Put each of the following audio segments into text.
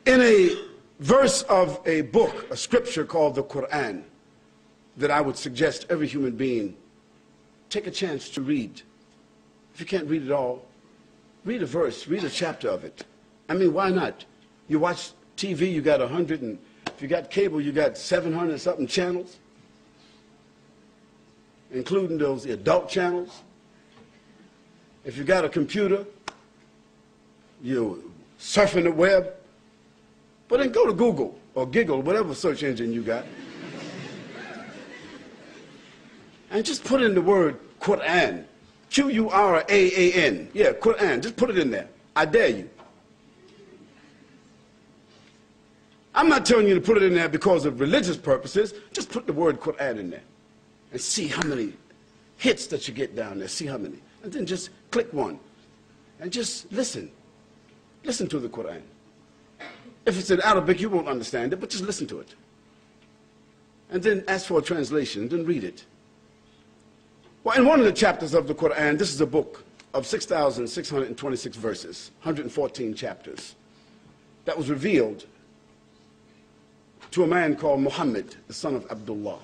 In a verse of a book, a scripture called the Quran, that I would suggest every human being take a chance to read. If you can't read it all, read a verse, read a chapter of it. I mean, why not? You watch TV, you got 100, and if you got cable, you got 700 something channels, including those adult channels. If you got a computer, you're surfing the web. But then go to Google or Giggle, whatever search engine you got, and just put in the word Quran. Quran. Yeah, Quran. Just put it in there. I dare you. I'm not telling you to put it in there because of religious purposes. Just put the word Quran in there and see how many hits that you get down there. See how many. And then just click one and just listen. Listen to the Quran. If it's in Arabic, you won't understand it, but just listen to it. And then ask for a translation, then read it. Well, in one of the chapters of the Quran, this is a book of 6,626 verses, 114 chapters, that was revealed to a man called Muhammad, the son of Abdullah,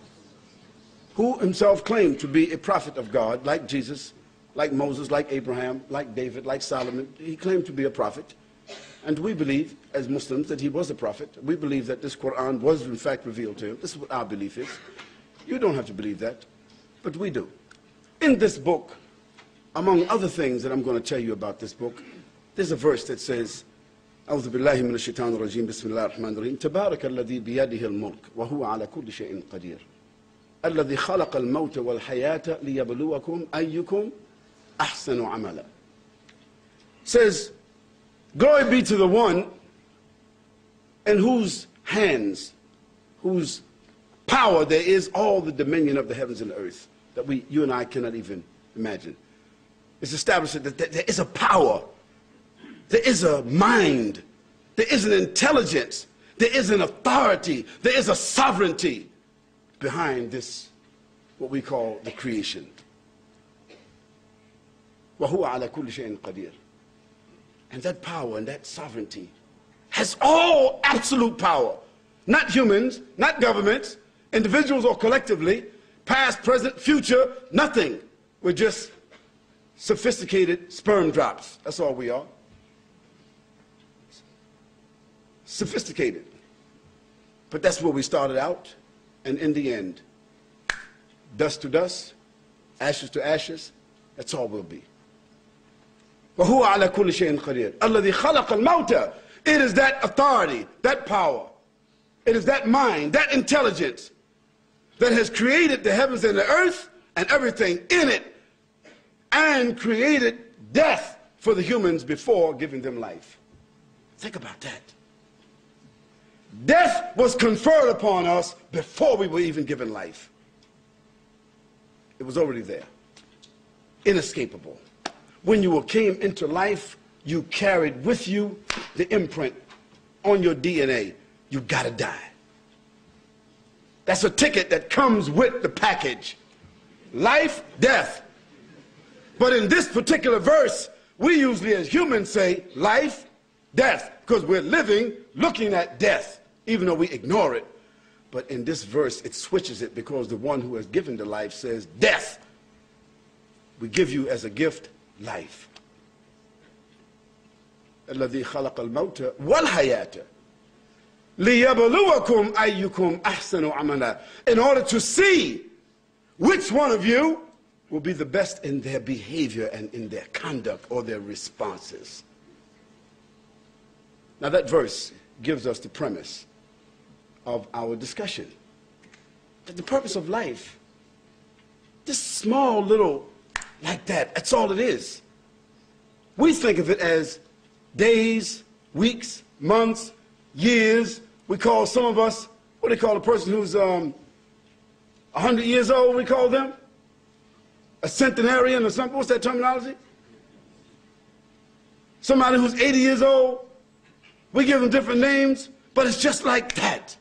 who himself claimed to be a prophet of God, like Jesus, like Moses, like Abraham, like David, like Solomon. He claimed to be a prophet. And we believe, as Muslims, that he was a prophet. We believe that this Quran was, in fact, revealed to him. This is what our belief is. You don't have to believe that, but we do. In this book, among other things that I'm going to tell you about this book, there's a verse that says, أعوذ بالله من الشيطان الرجيم بسم الله الرحمن الرحيم تبارك الذي بيده الملك وهو على كل شيء قدير الذي خلق الموت والحياة ليبلوكم أيكم أحسن عملا. Says, glory be to the one in whose hands, whose power there is all the dominion of the heavens and the earth that you and I cannot even imagine. It's established that there is a power, there is a mind, there is an intelligence, there is an authority, there is a sovereignty behind this, what we call the creation. وَهُوَ عَلَى كُلِّ شَيْءٍ قَدِيرٌ. And that power and that sovereignty has all absolute power. Not humans, not governments, individuals or collectively, past, present, future, nothing. We're just sophisticated sperm drops. That's all we are. Sophisticated. But that's where we started out. And in the end, dust to dust, ashes to ashes, that's all we'll be. وَهُوَ عَلَى كُلِّ شَيْءٍ قَدِيرٌ الَّذِي خَلَقَ الْمَوْتَ. It is that authority, that power, it is that mind, that intelligence that has created the heavens and the earth and everything in it, and created death for the humans before giving them life. Think about that. Death was conferred upon us before we were even given life. It was already there, inescapable. When you came into life, you carried with you the imprint on your DNA. You gotta die. That's a ticket that comes with the package. Life, death. But in this particular verse, we usually as humans say life, death, because we're living looking at death, even though we ignore it. But in this verse, it switches it because the one who has given the life says death. We give you as a gift life. الذي خلق الموت والحياة ليبلوكم أيكم أحسن عملا. In order to see which one of you will be the best in their behavior and in their conduct or their responses. Now that verse gives us the premise of our discussion. That the purpose of life, this small little like that, that's all it is. We think of it as days, weeks, months, years. We call some of us, what do they call a person who's 100 years old, we call them? A centenarian or something, what's that terminology? Somebody who's 80 years old, we give them different names, but it's just like that.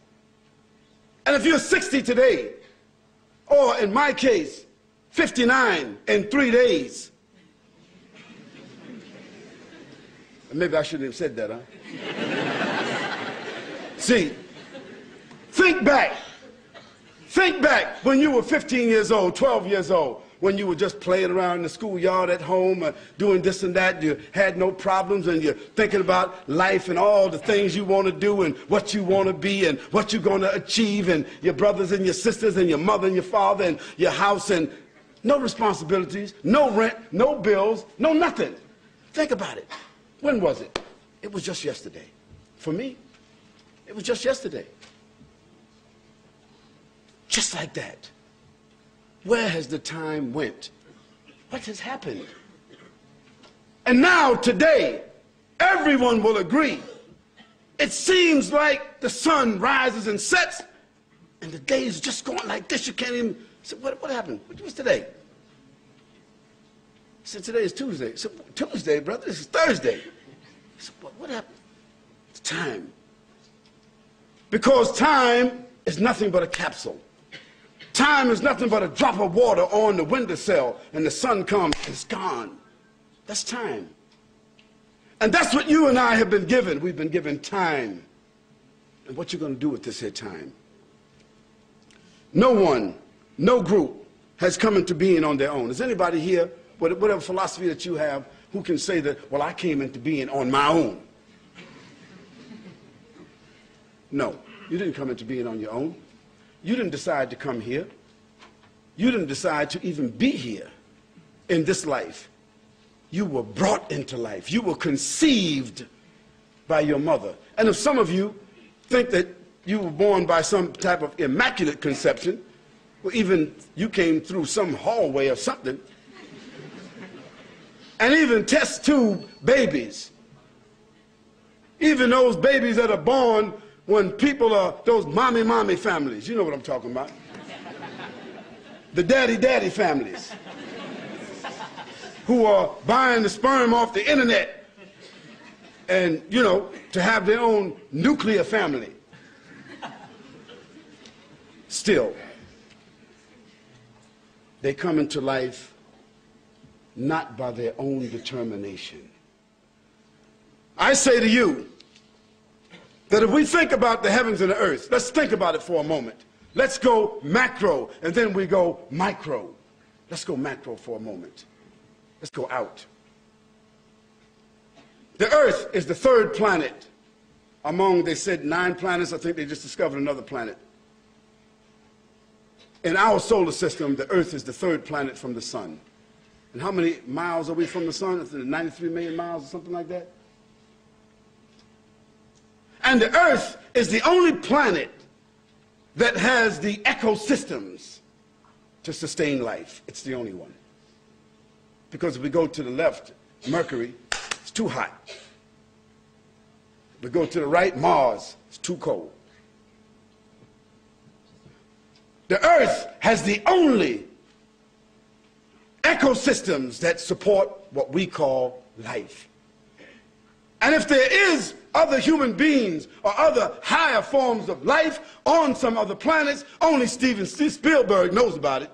And if you're 60 today, or in my case, 59 in 3 days. Maybe I shouldn't have said that, huh? See, think back. Think back when you were 15 years old, 12 years old, when you were just playing around in the schoolyard at home, doing this and that. You had no problems, and you're thinking about life and all the things you want to do and what you want to be and what you're going to achieve, and your brothers and your sisters and your mother and your father and your house, and no responsibilities, no rent, no bills, no nothing. Think about it. When was it? It was just yesterday. For me, it was just yesterday. Just like that. Where has the time went? What has happened? And now, today, everyone will agree. It seems like the sun rises and sets, and the day is just going like this. You can't even say, what happened? What's today? I said, today is Tuesday. I said, Tuesday, brother, this is Thursday. I said, what happened? It's time. Because time is nothing but a capsule. Time is nothing but a drop of water on the windowsill, and the sun comes, and it's gone. That's time. And that's what you and I have been given. We've been given time. And what you're going to do with this here time? No one, no group has come into being on their own. Is anybody here, whatever philosophy that you have, who can say that, well, I came into being on my own? No, you didn't come into being on your own. You didn't decide to come here. You didn't decide to even be here in this life. You were brought into life. You were conceived by your mother. And if some of you think that you were born by some type of immaculate conception, or even you came through some hallway or something, and even test tube babies, even those babies that are born when people are, those mommy families, you know what I'm talking about. The daddy families who are buying the sperm off the internet and, you know, to have their own nuclear family. Still, they come into life not by their own determination. I say to you, that if we think about the heavens and the earth, let's think about it for a moment. Let's go macro, and then we go micro. Let's go macro for a moment. Let's go out. The earth is the third planet among, they said, 9 planets. I think they just discovered another planet. In our solar system, the earth is the third planet from the sun. And how many miles are we from the sun? Is it 93 million miles or something like that? And the earth is the only planet that has the ecosystems to sustain life. It's the only one. Because if we go to the left, Mercury, it's too hot. We go to the right, Mars, it's too cold. The earth has the only ecosystems that support what we call life. And if there is other human beings or other higher forms of life on some other planets, only Steven Spielberg knows about it.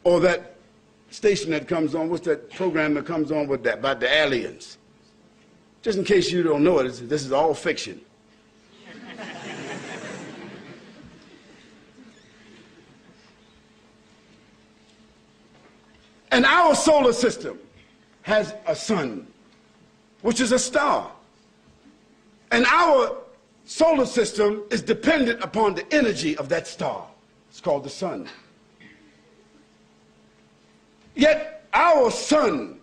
Or that station that comes on, what's that program that comes on with that, about the aliens? Just in case you don't know it, this is all fiction. And our solar system has a sun, which is a star. And our solar system is dependent upon the energy of that star. It's called the sun. Yet our sun,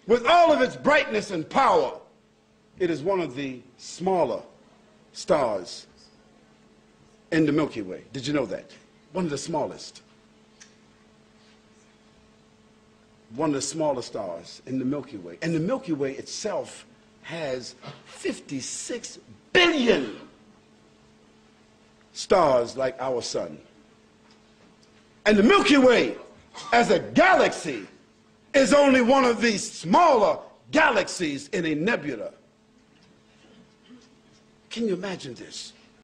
with all of its brightness and power, it is one of the smaller stars in the Milky Way. Did you know that? One of the smallest. One of the smaller stars in the Milky Way. And the Milky Way itself has 56 billion stars like our sun. And the Milky Way, as a galaxy, is only one of the smaller galaxies in a nebula. Can you imagine this?